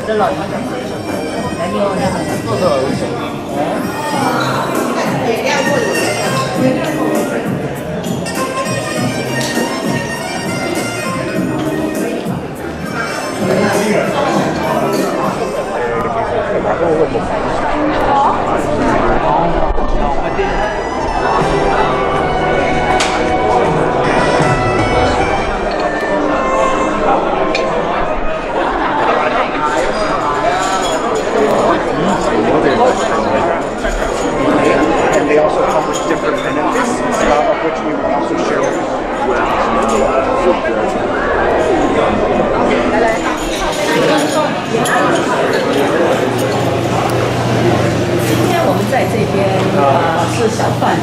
这老长的，还有那个做多少钱？And they also accomplish different benefits, of which we will also share with you. 今天我们在这边是小贩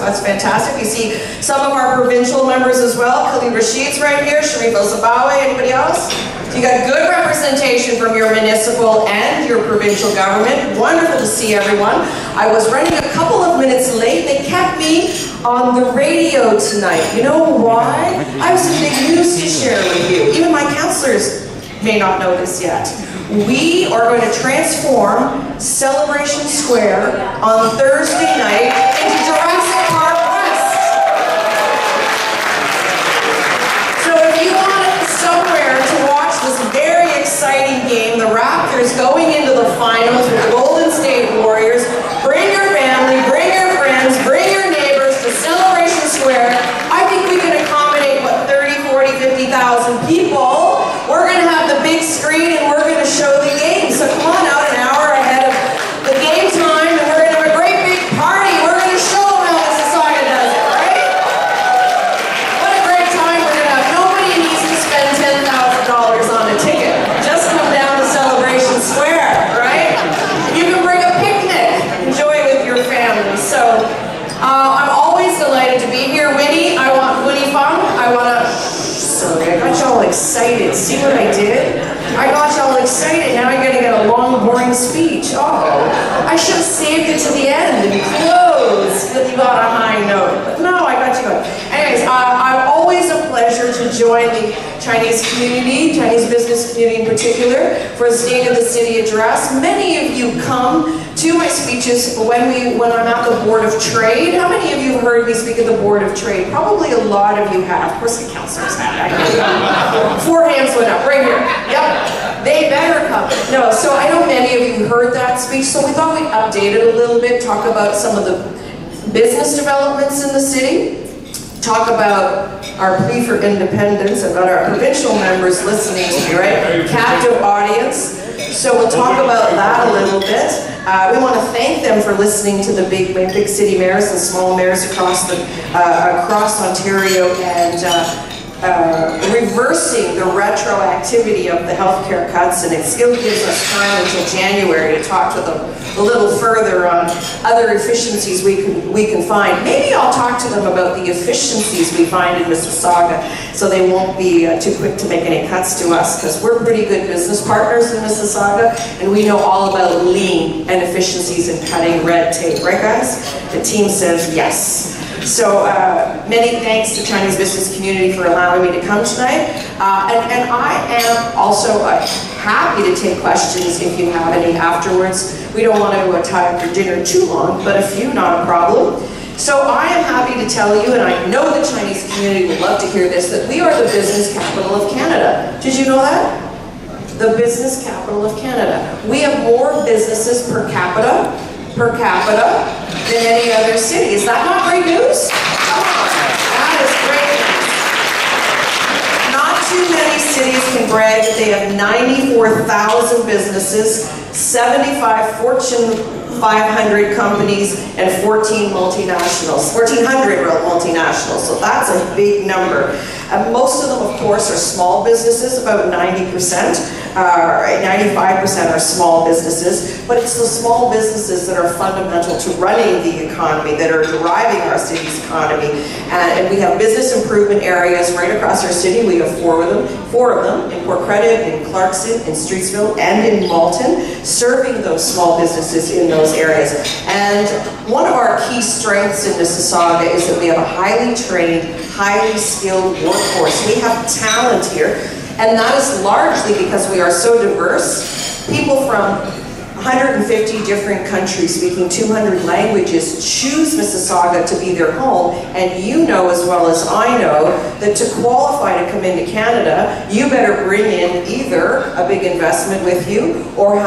，That's fantastic. We see some of our provincial members as well. Khalid Rashid's right here. Sharif El-Zabawi. Anybody else? You got good representation from your municipal and your provincial government. Wonderful to see everyone. I was running a couple of minutes late. They kept me on the radio tonight. You know why? I have some big news to share with you. Even my councillors may not know this yet. We are going to transform Celebration Square on Thursday night into Jurassic Park West. So if you want somewhere to watch this very exciting game, the Raptors going into the finals with the Golden State Warriors, bring your family, bring your friends, bring your neighbors to Celebration Square. I think we can accommodate, 30, 40, 50,000 people. We're going to have the big screen and we're going to show the game. So come on out an hour ahead of the game time and we're going to have a great big party. We're going to show them how Mississauga does it, right? What a great time we're going to have. Nobody needs to spend $10,000 on a ticket. Just come down to Celebration Square, right? You can bring a picnic. Enjoy with your family. So I'm always delighted to be here. Winnie, I want Winnie Fung. I want to... Sorry, I got y'all excited. See what I did? I got y'all excited. Now I'm going to get a long, boring speech. Oh, I should have saved it to the end and closed if you got a high note. But no, I got you going. Anyways, I'm always a pleasure to join the Chinese community, Chinese business community in particular, for a State of the City address. Many of you come to my speeches when I'm at the Board of Trade. How many of you have heard me speak at the Board of Trade? Probably a lot of you have. Of course the councillors have. 4 hands went up, right here. Yep, they better come. No, so I know many of you heard that speech, so we thought we'd update it a little bit, talk about some of the business developments in the city, talk about our plea for independence. I've got our provincial members listening to me, right? Captive audience. So we'll talk about that a little bit. We want to thank them for listening to the big city mayors and small mayors across Ontario and reversing the retroactivity of the healthcare cuts, and it still gives us time until January to talk to them a little further on other efficiencies we can find. Maybe I'll talk to them about the efficiencies we find in Mississauga, so they won't be too quick to make any cuts to us, because we're pretty good business partners in Mississauga, and we know all about lean and efficiencies and cutting red tape, right guys? The team says yes. So many thanks to Chinese business community for allowing me to come tonight. And I am also happy to take questions if you have any afterwards. We don't want to tie up your dinner too long, but a few, not a problem. So I am happy to tell you, and I know the Chinese community would love to hear this, that we are the business capital of Canada. Did you know that? The business capital of Canada. We have more businesses per capita than any other city. Is that not great news? Come on, that is great news. Not too many cities can brag that they have 94,000 businesses, 75 Fortune 500 companies, and 1,400 multinationals. So that's a big number. Most of them, of course, are small businesses, about 90%. 95% are small businesses, but it's the small businesses that are fundamental to running the economy, that are driving our city's economy. And we have business improvement areas right across our city. We have four of them in Port Credit, in Clarkson, in Streetsville, and in Malton, serving those small businesses in those areas. And one of our key strengths in Mississauga is that we have a highly trained, highly skilled workforce. We have talent here. And that is largely because we are so diverse. People from 150 different countries speaking 200 languages choose Mississauga to be their home. And you know as well as I know that to qualify to come into Canada, you better bring in either a big investment with you or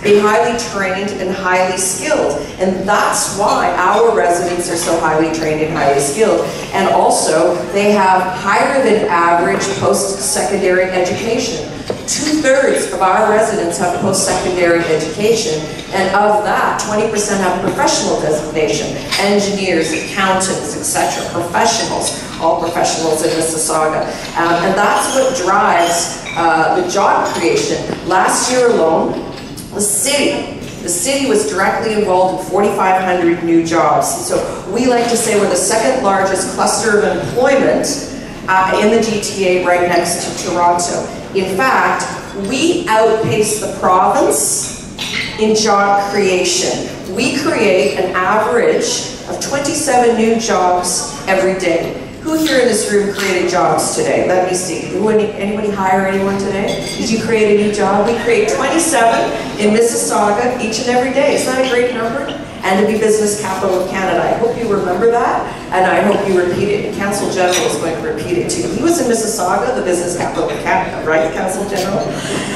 be highly trained and highly skilled. And that's why our residents are so highly trained and highly skilled. And also, they have higher than average post-secondary education. 2/3 of our residents have post-secondary education, and of that, 20% have professional designation. Engineers, accountants, etc. Professionals, all professionals in Mississauga. And that's what drives the job creation. Last year alone, the city was directly involved in 4,500 new jobs. So we like to say we're the second largest cluster of employment in the GTA, right next to Toronto. In fact, we outpace the province in job creation. We create an average of 27 new jobs every day. Who here in this room created jobs today? Let me see. Anybody hire anyone today? Did you create a new job? We create 27 in Mississauga each and every day. Isn't that a great number? And to be business capital of Canada. I hope you remember that, and I hope you repeat it. And Council General is going to repeat it too. He was in Mississauga, the business capital of Canada, right, Council General?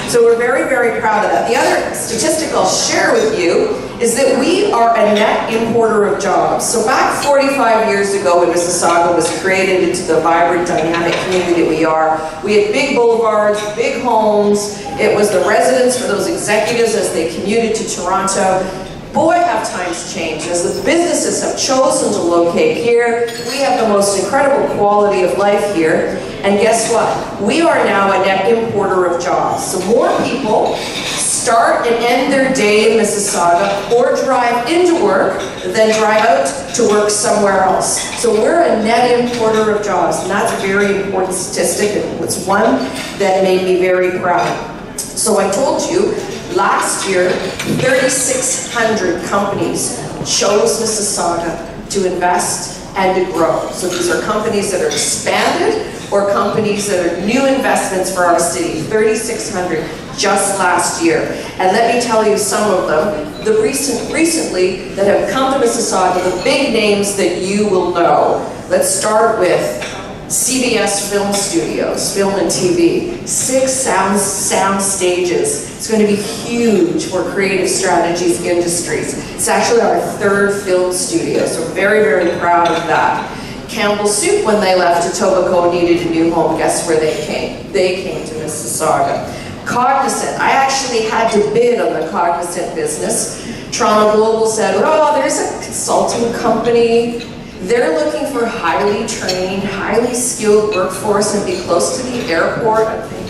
So we're very, very proud of that. The other statistic I'll share with you is that we are a net importer of jobs. So back 45 years ago when Mississauga was created into the vibrant, dynamic community that we are, we had big boulevards, big homes. It was the residence for those executives as they commuted to Toronto. Boy, have times changed. As the businesses have chosen to locate here, we have the most incredible quality of life here. And guess what? We are now a net importer of jobs. So more people start and end their day in Mississauga or drive into work than drive out to work somewhere else. So we're a net importer of jobs, and that's a very important statistic. It's one that made me very proud. So I told you, last year, 3,600 companies chose Mississauga to invest and to grow. So these are companies that are expanded or companies that are new investments for our city. 3,600 just last year. And let me tell you some of them. The recently that have come to Mississauga, the big names that you will know. Let's start with CBS Film Studios, film and TV, 6 sound stages. It's going to be huge for Creative Strategies Industries. It's actually our 3rd film studio, so we're very, very proud of that. Campbell Soup, when they left Etobicoke, needed a new home. Guess where they came? They came to Mississauga. Cognizant, I actually had to bid on the Cognizant business. Toronto Global said, oh, there's a consulting company They're looking for highly trained, highly skilled workforce and be close to the airport, I think.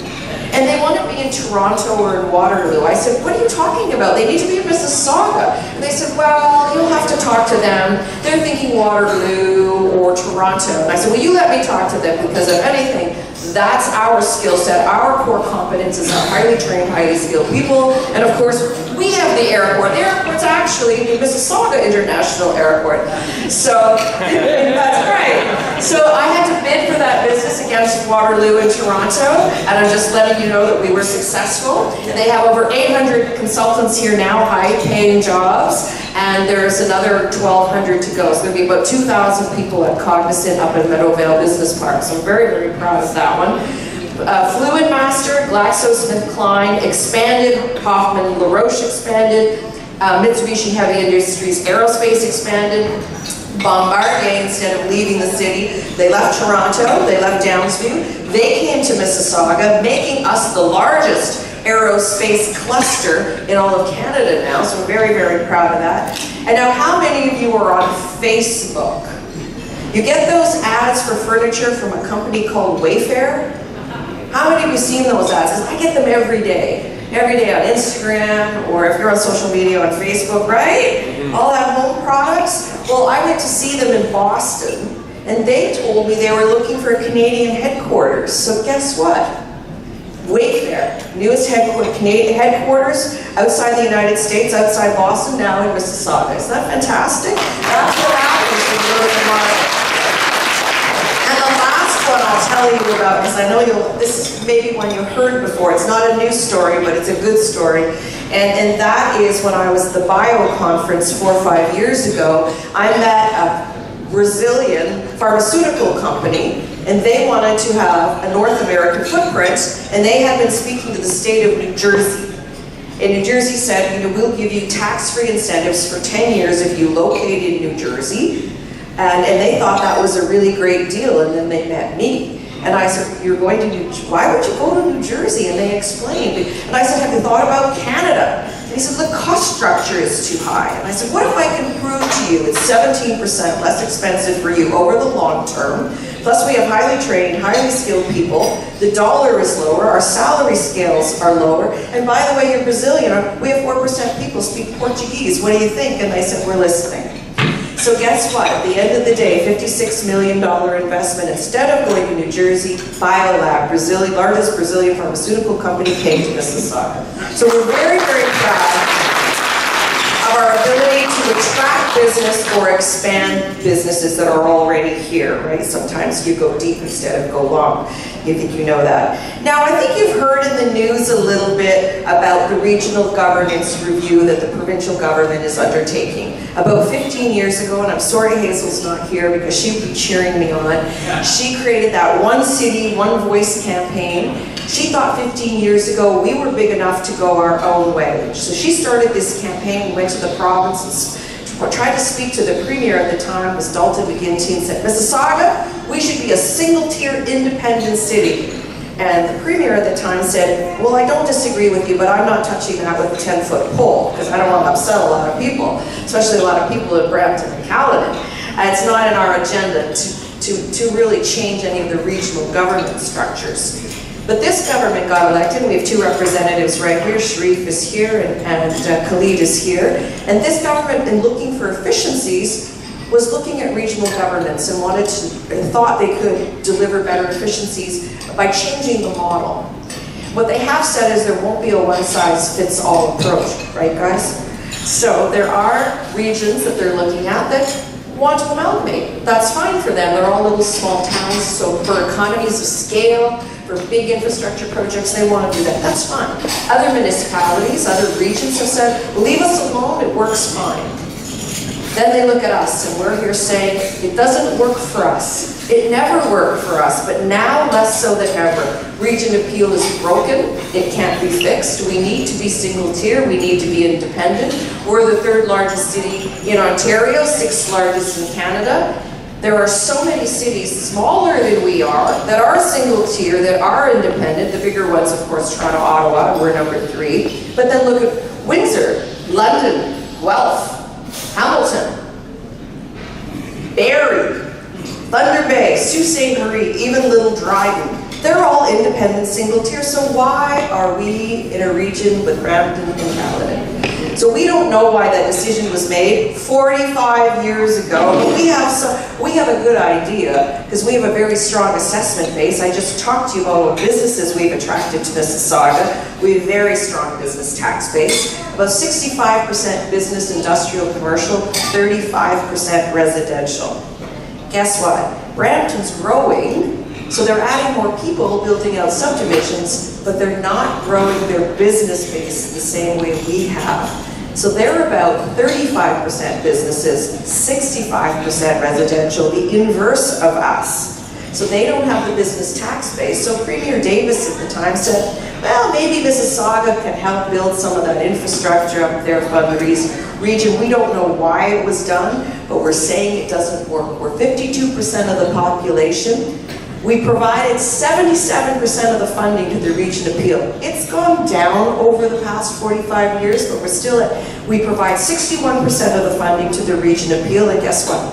And they want to be in Toronto or in Waterloo. I said, what are you talking about? They need to be in Mississauga. And they said, well, you'll have to talk to them. They're thinking Waterloo or Toronto. And I said, well, you let me talk to them, because if anything, that's our skill set. Our core competence is our highly trained, highly skilled people. And of course, we have the airport. The airport's actually the Mississauga International Airport. So, that's right. So I had to bid for that business against Waterloo and Toronto, and I'm just letting you know that we were successful. And they have over 800 consultants here now, high-paying jobs, and there's another 1,200 to go. So there'll be about 2,000 people at Cognizant up in Meadowvale Business Park. So I'm very, very proud of that one. Fluid Master, GlaxoSmithKline expanded, Hoffman LaRoche expanded, Mitsubishi Heavy Industries Aerospace expanded, Bombardier, instead of leaving the city, they left Toronto, they left Downsview, they came to Mississauga, making us the largest aerospace cluster in all of Canada now, so we're very, very proud of that. And now, how many of you are on Facebook? You get those ads for furniture from a company called Wayfair? How many of you seen those ads? 'Cause I get them every day on Instagram, or if you're on social media on Facebook, right? All that home products. Well, I went to see them in Boston, and they told me they were looking for a Canadian headquarters. So guess what? Wayfair, newest Canadian headquarters outside the United States, outside Boston, now in Mississauga. Isn't that fantastic? That's what happens when you go to the market. And the last one I'll tell you about, because I know this is maybe one you've heard before. It's not a news story, but it's a good story. And that is when I was at the Bio Conference 4 or 5 years ago, I met a Brazilian pharmaceutical company, and they wanted to have a North American footprint, and they had been speaking to the state of New Jersey. And New Jersey said, you know, we'll give you tax-free incentives for 10 years if you locate in New Jersey. And they thought that was a really great deal, and then they met me. And I said, you're going to why would you go to New Jersey? And they explained. And I said, have you thought about Canada? And he said, the cost structure is too high. And I said, what if I can prove to you it's 17% less expensive for you over the long term? Plus we have highly trained, highly skilled people. The dollar is lower, our salary scales are lower. And by the way, you're Brazilian, we have 4% people speak Portuguese. What do you think? And they said, we're listening. So guess what? At the end of the day, $56 million investment. Instead of going to New Jersey, Biolab, largest Brazilian pharmaceutical company, came to Mississauga. So we're very, very proud of our ability to attract business or expand businesses that are already here, right? Sometimes you go deep instead of go long. You think you know that. Now, I think you've heard in the news a little bit about the regional governance review that the provincial government is undertaking. About 15 years ago, and I'm sorry Hazel's not here because she'd be cheering me on, she created that One City, One Voice campaign. She thought 15 years ago we were big enough to go our own way. So she started this campaign, went to the province, and tried to speak to the premier at the time, was Dalton McGuinty, and said, Mississauga, we should be a single-tier independent city. And the premier at the time said, well, I don't disagree with you, but I'm not touching that with a 10-foot pole, because I don't want to upset a lot of people, especially a lot of people at Brampton and Caledon. It's not in our agenda to really change any of the regional governance structures. But this government got elected, and we have two representatives right here. Sharif is here, and Khalid is here. And this government, in looking for efficiencies, was looking at regional governance and thought they could deliver better efficiencies by changing the model. What they have said is there won't be a one-size-fits-all approach, right, guys? So there are regions that they're looking at that want to amalgamate. That's fine for them. They're all little small towns, so for economies of scale, for big infrastructure projects, they want to do that. That's fine. Other municipalities, other regions have said, leave us alone, it works fine. Then they look at us, and we're here saying, it doesn't work for us. It never worked for us, but now less so than ever. Region appeal is broken. It can't be fixed. We need to be single tier. We need to be independent. We're the 3rd largest city in Ontario, 6th largest in Canada. There are so many cities smaller than we are that are single tier, that are independent. The bigger ones, of course, Toronto, Ottawa, we're number 3. But then look at Windsor, London, Guelph, Hamilton. Barrie, Thunder Bay, Sault Ste. Marie, even Little Dryden. They're all independent single tier, so why are we in a region with Brampton and Caledon? So we don't know why that decision was made 45 years ago. But we have a good idea because we have a very strong assessment base. I just talked to you about what businesses we've attracted to Mississauga. We have a very strong business tax base. About 65% business, industrial, commercial, 35% residential. Guess what? Brampton's growing. So they're adding more people, building out subdivisions, but they're not growing their business base the same way we have. So they're about 35% businesses, 65% residential, the inverse of us. So they don't have the business tax base. So Premier Davis at the time said, well, maybe Mississauga can help build some of that infrastructure up there from the region. We don't know why it was done, but we're saying it doesn't work. We're 52% of the population. We provided 77% of the funding to the region appeal. It's gone down over the past 45 years, but we're still we provide 61% of the funding to the region appeal, and guess what?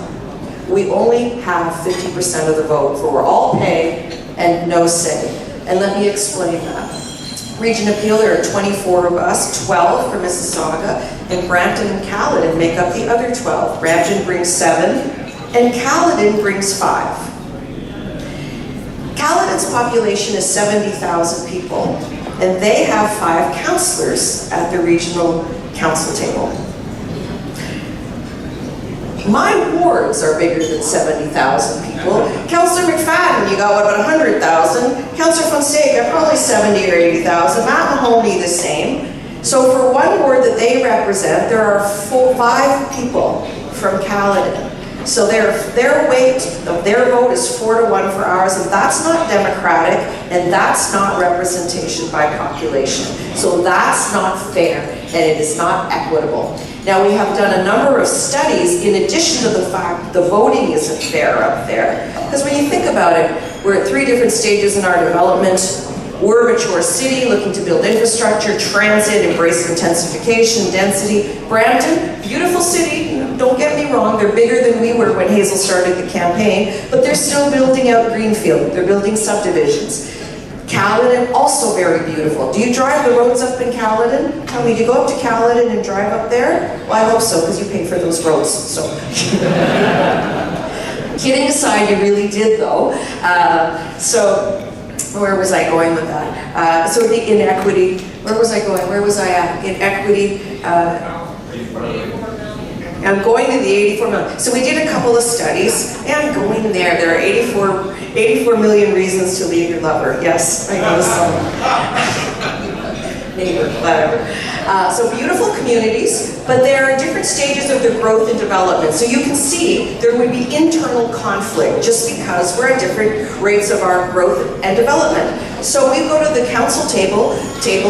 We only have 50% of the vote, for we're all pay and no say. And let me explain that. Region appeal, there are 24 of us, 12 from Mississauga, and Brampton and Caledon make up the other 12. Brampton brings 7, and Caledon brings 5. Caledon's population is 70,000 people, and they have 5 councillors at the regional council table. My wards are bigger than 70,000 people. Councillor McFadden, you got about 100,000. Councillor Fonseca, probably 70 or 80,000. Matt Mahoney, the same. So for one ward that they represent, there are 5 people from Caledon. So their vote is 4 to 1 for ours, and that's not democratic, and that's not representation by population. So that's not fair, and it is not equitable. Now we have done a number of studies in addition to the fact the voting isn't fair up there. Because when you think about it, we're at 3 different stages in our development. We're a mature city looking to build infrastructure, transit, embrace intensification, density. Brampton, beautiful city, don't get me wrong, they're bigger than we were when Hazel started the campaign, but they're still building out Greenfield, they're building subdivisions. Caledon, also very beautiful. Do you drive the roads up in Caledon? Tell me, do you go up to Caledon and drive up there? Well, I hope so, because you pay for those roads, so. Kidding aside, you really did though. Where was I going with that? So the inequity, where was I going? Where was I at? Inequity. I'm going to the 84 million. So we did a couple of studies, and I'm going there. There are 84 million reasons to leave your lover. Yes, I know the song. Neighbor, whatever. So beautiful communities, but there are different stages of their growth and development. So you can see there would be internal conflict just because we're at different rates of our growth and development. So we go to the council table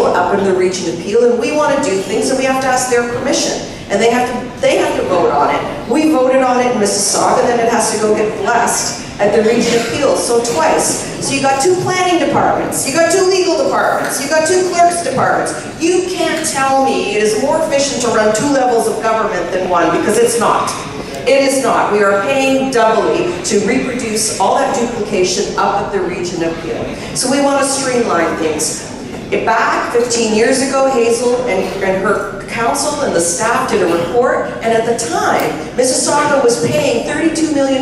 up in the region appeal, and we want to do things, and we have to ask their permission. And they have to vote on it. We voted on it in Mississauga, then it has to go get blessed at the region appeal, so twice. So you got 2 planning departments, you got 2 legal departments, you got 2 clerks departments. You can't tell me it is more efficient to run 2 levels of government than 1, because it's not. It is not. We are paying doubly to reproduce all that duplication up at the region appeal. So we want to streamline things. Back 15 years ago, Hazel and her council and the staff did a report, and at the time, Mississauga was paying $32 million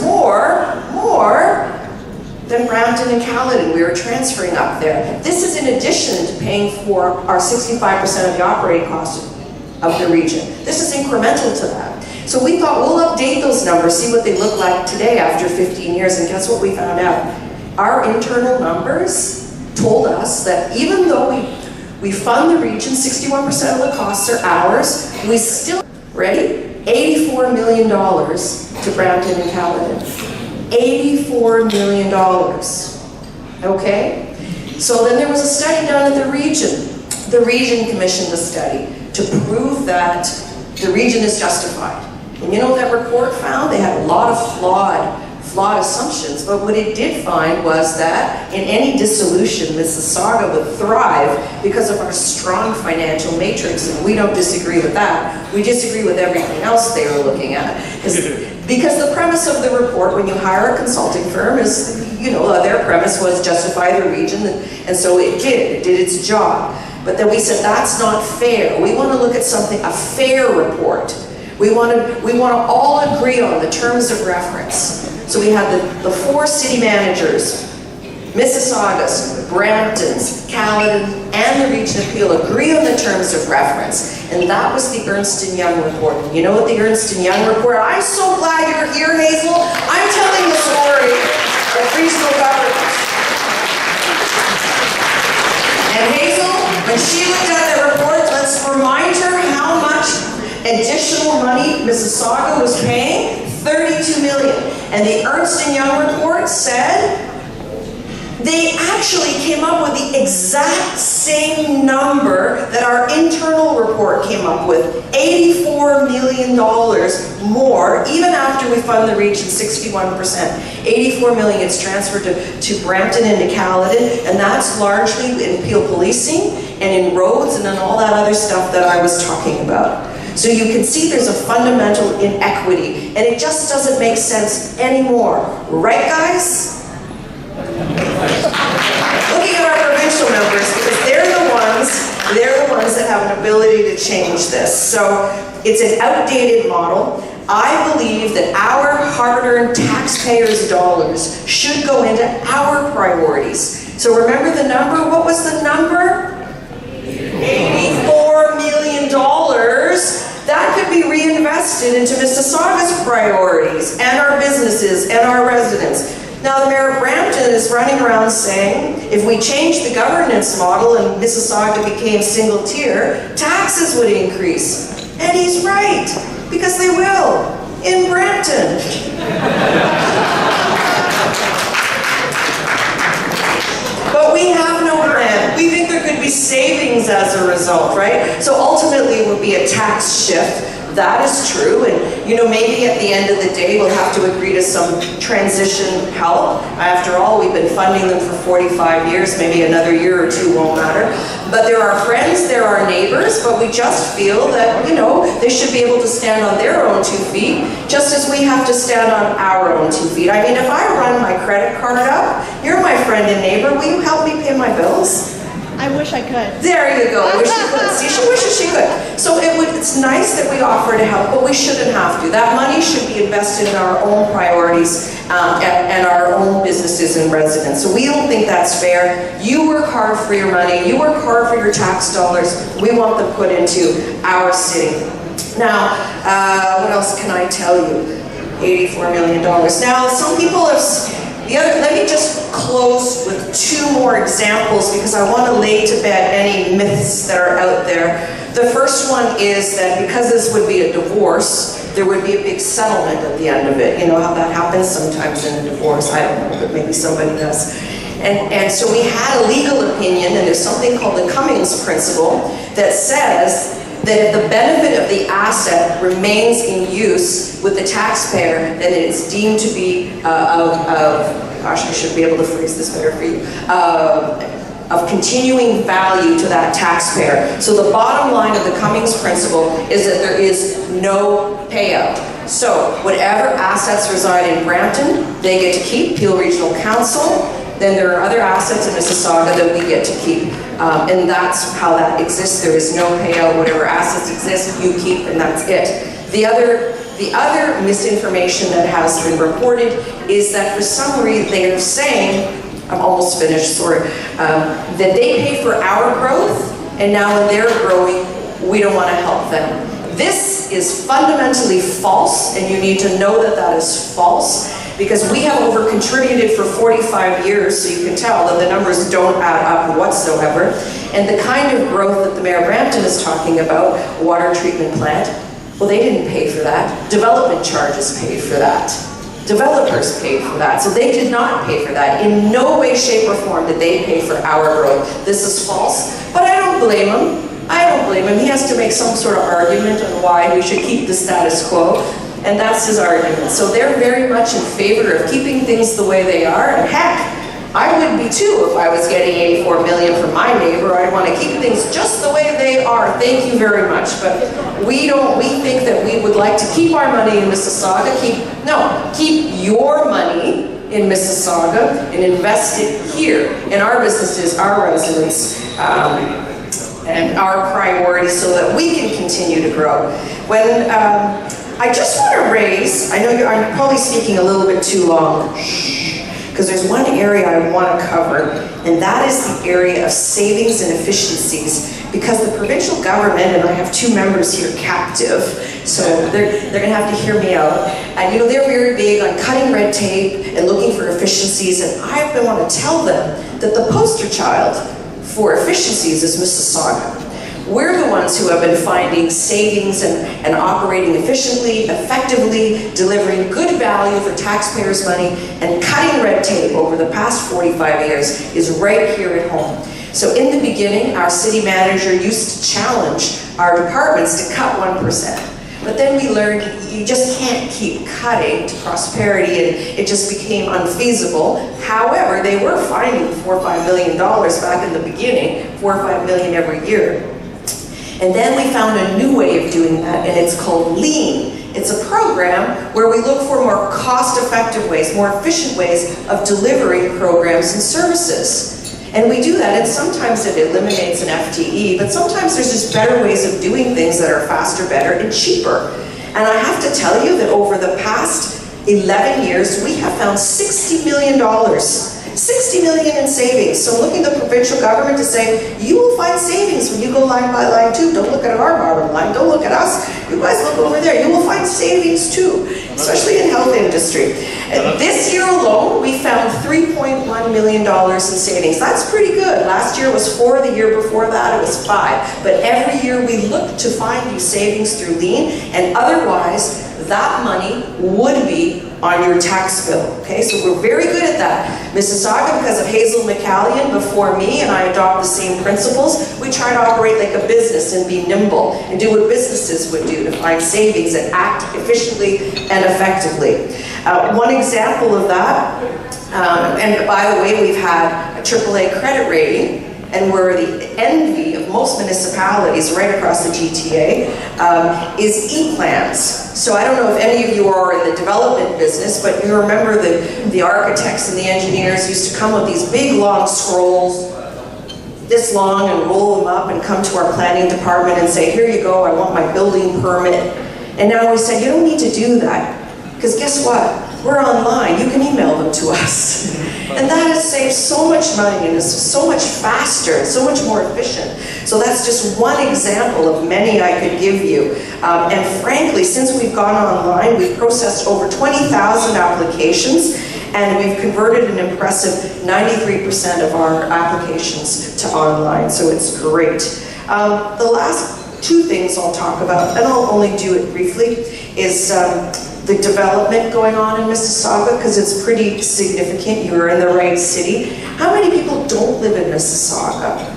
more than Brampton and Caledon. We were transferring up there. This is in addition to paying for our 65% of the operating cost of the region. This is incremental to that. So we thought we'll update those numbers, see what they look like today after 15 years, and guess what we found out? Our internal numbers told us that even though we fund the region, 61% of the costs are ours, we still, ready? $84 million to Brampton and Caledon. $84 million, okay? So then there was a study done at the region. The region commissioned a study to prove that the region is justified. And you know what that report found? They had a lot of flawed assumptions, but what it did find was that in any dissolution, Mississauga would thrive because of our strong financial matrix, and we don't disagree with that. We disagree with everything else they were looking at. Because the premise of the report, when you hire a consulting firm, is, their premise was justify the region, and so it did its job. But then we said, that's not fair. We want to look at something, a fair report. We want to all agree on the terms of reference. So we had the 4 city managers, Mississaugas, Bramptons, Caledon, and the Region Appeal agree on the terms of reference. And that was the Ernst & Young report. And you know what the Ernst & Young report, I'm so glad you're here, Hazel. I'm telling the story of regional government. And Hazel, when she looked at the report, let's remind her how much additional money Mississauga was paying, $32 million. And the Ernst & Young report said they actually came up with the exact same number that our internal report came up with, $84 million more, even after we fund the region 61%. $84 million gets transferred to Brampton and to Caledon, and that's largely in Peel policing and in roads and in all that other stuff that I was talking about. So you can see there's a fundamental inequity, and it just doesn't make sense anymore. Right, guys? Looking at our provincial members, because they're the ones that have an ability to change this. So it's an outdated model. I believe that our hard-earned taxpayers' dollars should go into our priorities. So remember the number? What was the number? $84 million. That could be reinvested into Mississauga's priorities and our businesses and our residents. Now the Mayor of Brampton is running around saying, if we change the governance model and Mississauga became single tier, taxes would increase. And he's right, because they will, in Brampton. But we have no plan. We think there could be savings as a result, right? So ultimately it would be a tax shift. That is true, and maybe at the end of the day we'll have to agree to some transition help. After all, we've been funding them for 45 years, maybe another year or two won't matter. But they're our friends, they're our neighbors, but we just feel that, they should be able to stand on their own 2 feet, just as we have to stand on our own 2 feet. I mean, if I run my credit card up, you're my friend and neighbor, will you help me pay my bills? I wish I could. There you go. Wish she could. See, she wishes she could. So it's nice that we offer to help, but we shouldn't have to. That money should be invested in our own priorities and our own businesses and residents. So we don't think that's fair. You work hard for your money. You work hard for your tax dollars. We want them put into our city. Now, what else can I tell you? $84 million. Now, some people have... let me just close with 2 more examples because I want to lay to bed any myths that are out there. The first one is that because this would be a divorce, there would be a big settlement at the end of it. You know how that happens sometimes in a divorce? I don't know, but maybe somebody does. And so we had a legal opinion, and there's something called the Cummings principle that says that if the benefit of the asset remains in use with the taxpayer, then it is deemed to be gosh, I should be able to phrase this better for you, of continuing value to that taxpayer. So the bottom line of the Cummings principle is that there is no payout. So whatever assets reside in Brampton, they get to keep, Peel Regional Council. Then there are other assets in Mississauga that we get to keep. And that's how that exists. There is no payout. Whatever assets exist, you keep, and that's it. The other misinformation that has been reported is that for some reason they are saying, I'm almost finished, sorry, that they pay for our growth, and now when they're growing, we don't want to help them. This is fundamentally false, and you need to know that that is false, because we have over-contributed for 45 years, so you can tell that the numbers don't add up whatsoever. And the kind of growth that the Mayor of Brampton is talking about, water treatment plant, well, they didn't pay for that. Development charges paid for that. Developers paid for that. So they did not pay for that. In no way, shape, or form did they pay for our growth. This is false, but I don't blame him. I don't blame him. He has to make some sort of argument on why we should keep the status quo. And that's his argument. So they're very much in favor of keeping things the way they are. And heck, I would be too if I was getting 84 million from my neighbor. I'd want to keep things just the way they are. Thank you very much. But we think that we would like to keep our money in Mississauga, keep your money in Mississauga and invest it here in our businesses, our residents, and our priorities so that we can continue to grow. When I just want to raise, I know I'm probably speaking a little bit too long, because there's one area I want to cover, and that is the area of savings and efficiencies, because the provincial government, and I have two members here captive, so they're going to have to hear me out, and they're very big on cutting red tape and looking for efficiencies, and I want to tell them that the poster child for efficiencies is Mississauga. We're the ones who have been finding savings and operating efficiently, effectively, delivering good value for taxpayers' money, and cutting red tape over the past 45 years is right here at home. So in the beginning, our city manager used to challenge our departments to cut 1%. But then we learned you just can't keep cutting to prosperity, and it just became unfeasible. However, they were finding $4 or $5 million back in the beginning, $4 or $5 million every year. And then we found a new way of doing that, and it's called Lean. It's a program where we look for more cost-effective ways, more efficient ways of delivering programs and services. And we do that, and sometimes it eliminates an FTE, but sometimes there's just better ways of doing things that are faster, better, and cheaper. And I have to tell you that over the past 11 years, we have found $60 million. $60 million in savings. So I'm looking at the provincial government to say, you will find savings when you go line by line too. Don't look at our bottom line. Don't look at us. You guys look over there. You will find savings too, especially in health industry. And this year alone, we found $3.1 million in savings. That's pretty good. Last year was 4. The year before that, it was 5. But every year we look to find these savings through Lean, and otherwise, that money would be on your tax bill, okay? So we're very good at that. Mississauga, because of Hazel McCallion before me, and I adopt the same principles, we try to operate like a business and be nimble and do what businesses would do to find savings and act efficiently and effectively. One example of that, and by the way, we've had a AAA credit rating, and we're the envy of most municipalities right across the GTA, is e-plans. So I don't know if any of you are in the development business, but you remember the architects and the engineers used to come with these big long scrolls, this long, and roll them up and come to our planning department and say, here you go, I want my building permit. And now we said, you don't need to do that, because guess what? We're online, you can email them to us. And that has saved so much money and is so much faster and so much more efficient. So that's just one example of many I could give you. And frankly, since we've gone online, we've processed over 20,000 applications, and we've converted an impressive 93% of our applications to online, so it's great. The last 2 things I'll talk about, and I'll only do it briefly, is the development going on in Mississauga, because it's pretty significant. You're in the right city. How many people don't live in Mississauga?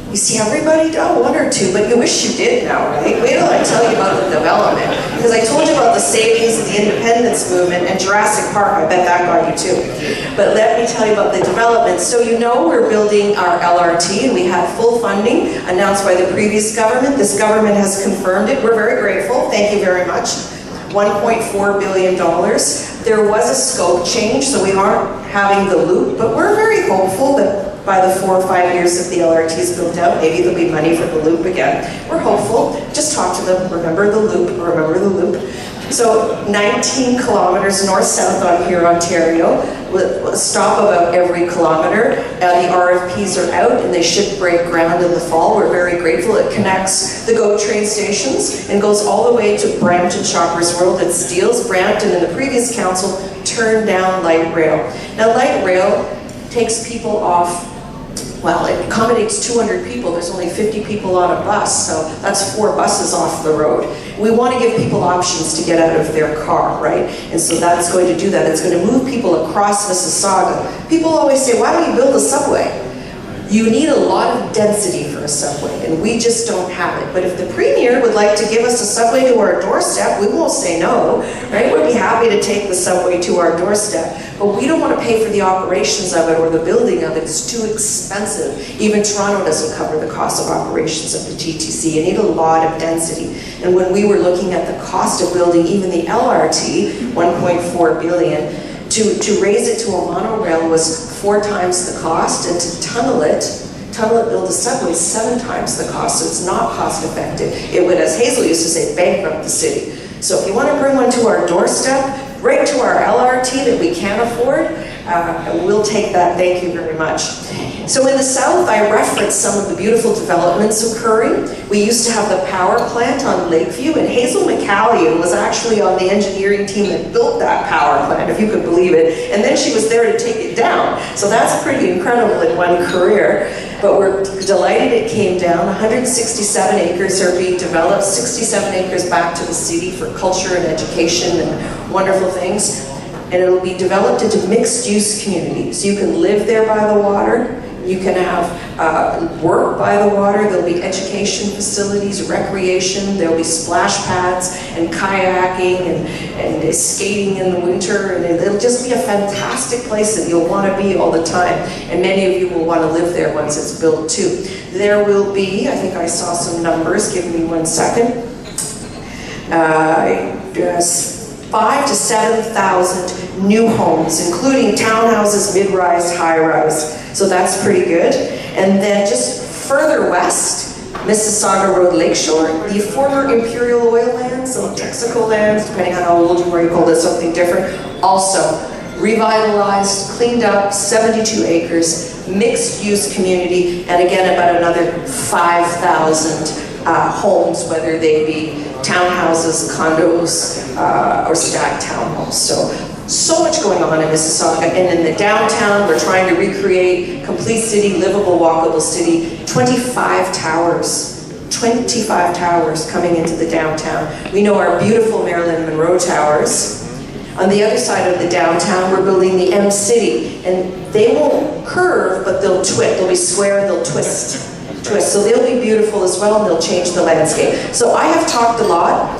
You see, everybody does, 1 or 2, but you wish you did now, right? Wait till I tell you about the development. Because I told you about the savings of the independence movement and Jurassic Park. I bet that got you too. But let me tell you about the development. So you know we're building our LRT, and we had full funding announced by the previous government. This government has confirmed it. We're very grateful. Thank you very much. $1.4 billion. There was a scope change, so we aren't having the loop, but we're very hopeful that by the 4 or 5 years that the LRT is built out, maybe there'll be money for the loop again. We're hopeful. Just talk to them. Remember the loop. Remember the loop. So 19 kilometers north-south on here, Ontario. We'll stop about every kilometer. The RFPs are out, and they should break ground in the fall. We're very grateful. It connects the GO train stations and goes all the way to Brampton Shoppers World. It steals Brampton, and the previous council turned down light rail. Now light rail takes people off. Well, it accommodates 200 people. There's only 50 people on a bus, so that's 4 buses off the road. We want to give people options to get out of their car, right? And so that's going to do that. It's going to move people across Mississauga. People always say, why don't you build a subway? You need a lot of density for a subway, and we just don't have it. But if the Premier would like to give us a subway to our doorstep, we won't say no, right? We'd be happy to take the subway to our doorstep. But we don't want to pay for the operations of it or the building of it. It's too expensive. Even Toronto doesn't cover the cost of operations of the TTC. You need a lot of density. And when we were looking at the cost of building even the LRT, 1.4 billion, to raise it to a monorail was 4 times the cost, and to tunnel it, build a subway, 7 times the cost, so it's not cost effective. It would, as Hazel used to say, bankrupt the city. So if you want to bring one to our doorstep, right to our LRT that we can't afford, we'll take that, thank you very much. So in the south, I referenced some of the beautiful developments occurring. We used to have the power plant on Lakeview, and Hazel McCallion was actually on the engineering team that built that power plant, if you could believe it, and then she was there to take it down. So that's pretty incredible in one career. But we're delighted it came down. 167 acres are being developed, 67 acres back to the city for culture and education and wonderful things. And it'll be developed into mixed-use communities. You can live there by the water. You can have work by the water. There'll be education facilities, recreation. There'll be splash pads and kayaking and skating in the winter. And it'll just be a fantastic place that you'll want to be all the time. And many of you will want to live there once it's built too. There will be, I think I saw some numbers, give me 1 second. 5,000 to 7,000 new homes, including townhouses, mid-rise, high-rise. So that's pretty good. And then just further west, Mississauga Road Lakeshore, the former Imperial Oil lands, or Texaco lands, depending on how old you are, you call it something different. Also revitalized, cleaned up, 72 acres, mixed-use community, and again about another 5,000 homes, whether they be townhouses, condos, or stacked townhomes. So much going on in Mississauga. And in the downtown, we're trying to recreate complete city, livable, walkable city. 25 towers. 25 towers coming into the downtown. We know our beautiful Marilyn Monroe towers. On the other side of the downtown, we're building the M-City. And they won't curve, but they'll twist. They'll be square, they'll twist. So they'll be beautiful as well, and they'll change the landscape. So I have talked a lot.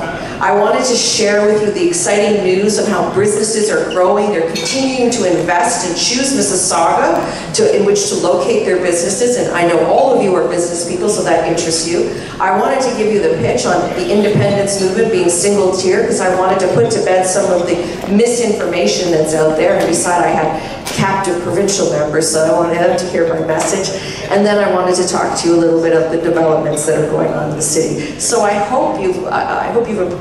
I wanted to share with you the exciting news of how businesses are growing. They're continuing to invest and choose Mississauga in which to locate their businesses, and I know all of you are business people, so that interests you. I wanted to give you the pitch on the independence movement being single tier, because I wanted to put to bed some of the misinformation that's out there, and beside I had captive provincial members, so I wanted them to hear my message. And then I wanted to talk to you a little bit of the developments that are going on in the city. So I hope you've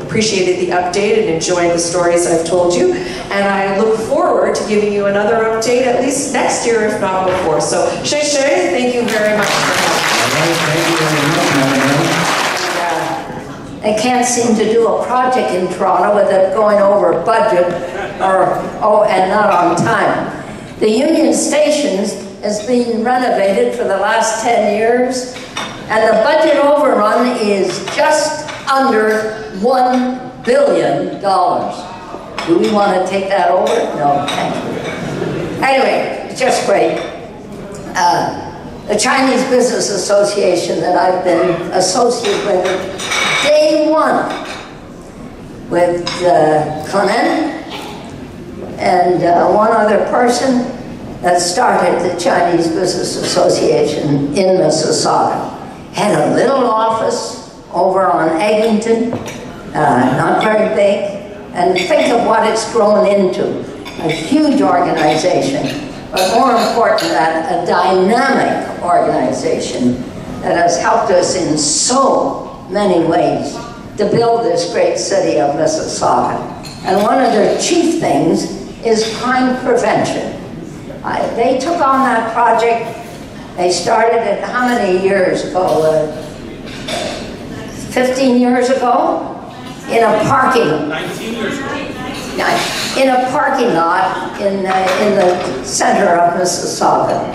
appreciated the update and enjoyed the stories I've told you. And I look forward to giving you another update at least next year, if not before. So, Shay, thank you very much for having me. Thank you very much, They can't seem to do a project in Toronto without going over budget and not on time. The Union Stations has been renovated for the last 10 years, and the budget overrun is just under $1 billion. Do we want to take that over? No, thank you. Anyway, it's just great. The Chinese Business Association that I've been associated with day one with Clement and one other person that started the Chinese Business Association in Mississauga. Had a little office over on Eglinton, not very big, and think of what it's grown into. A huge organization, but more important that a dynamic organization that has helped us in so many ways to build this great city of Mississauga. And one of their chief things is crime prevention. They took on that project. They started it how many years ago? 15 years ago? In a parking lot. 19 years ago. In a parking lot in the center of Mississauga.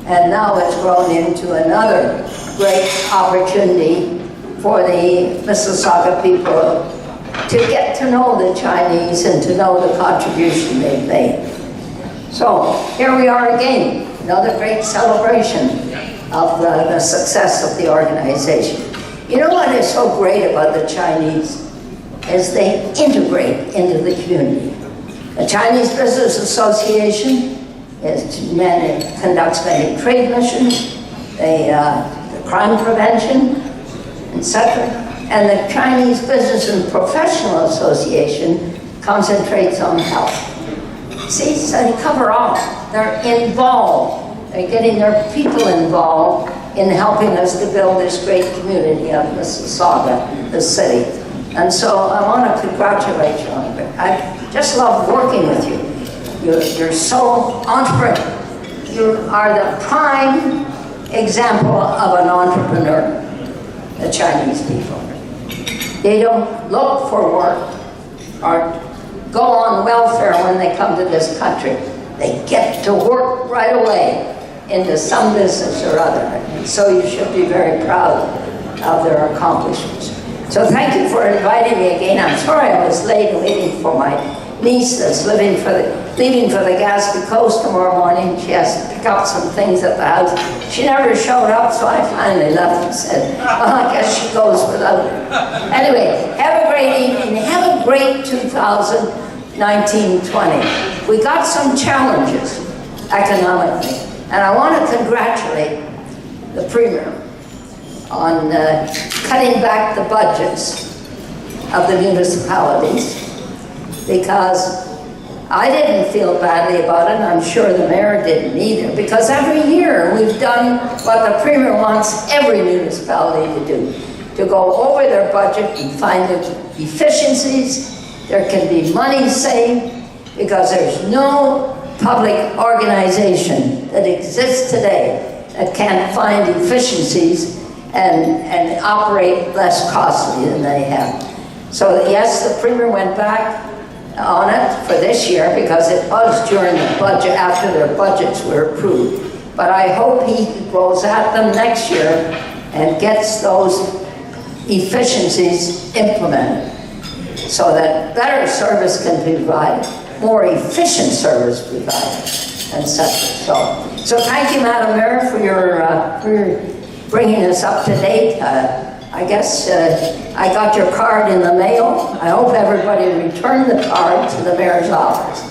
And now it's grown into another great opportunity for the Mississauga people to get to know the Chinese and to know the contribution they've made. So here we are again, another great celebration. of the success of the organization. You know what is so great about the Chinese is they integrate into the community. The Chinese Business Association conducts many trade missions, the crime prevention, etc. And the Chinese Business and Professional Association concentrates on health. See, so they cover all. They're involved. They're getting their people involved in helping us to build this great community of Mississauga, the city. And so I want to congratulate you on it. I just love working with you. You're so entrepreneurial. You are the prime example of an entrepreneur, the Chinese people. They don't look for work or go on welfare when they come to this country. They get to work right away into some business or other. And so you should be very proud of their accomplishments. So thank you for inviting me again. I'm sorry I was late waiting for my niece that's leaving for the Gaspé Coast tomorrow morning. She has to pick up some things at the house. She never showed up, so I finally left and said, well, I guess she goes without it. Anyway, have a great evening. Have a great 2019-20. We got some challenges economically, and I want to congratulate the Premier on cutting back the budgets of the municipalities, because I didn't feel badly about it, and I'm sure the mayor didn't either, because every year we've done what the Premier wants every municipality to do, to go over their budget and find the efficiencies. There can be money saved, because there's no public organization that exists today that can't find efficiencies and operate less costly than they have. So yes, the Premier went back on it for this year because it was during the budget, after their budgets were approved. But I hope he goes at them next year and gets those efficiencies implemented so that better service can be provided, more efficient service provided, etc. So thank you, Madam Mayor, for your bringing us up to date. I guess I got your card in the mail. I hope everybody returned the card to the mayor's office.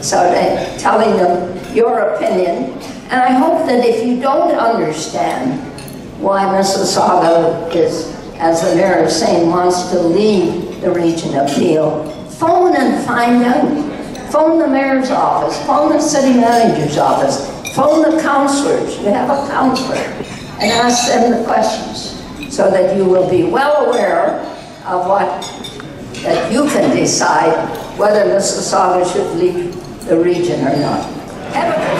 So telling them your opinion. And I hope that if you don't understand why Mississauga is, as the mayor is saying, wants to leave the region of Peel, phone and find out. Phone the mayor's office, phone the city manager's office, phone the councillors. You have a councillor. And ask them the questions so that you will be well aware of that you can decide whether Mississauga should leave the region or not. Have a good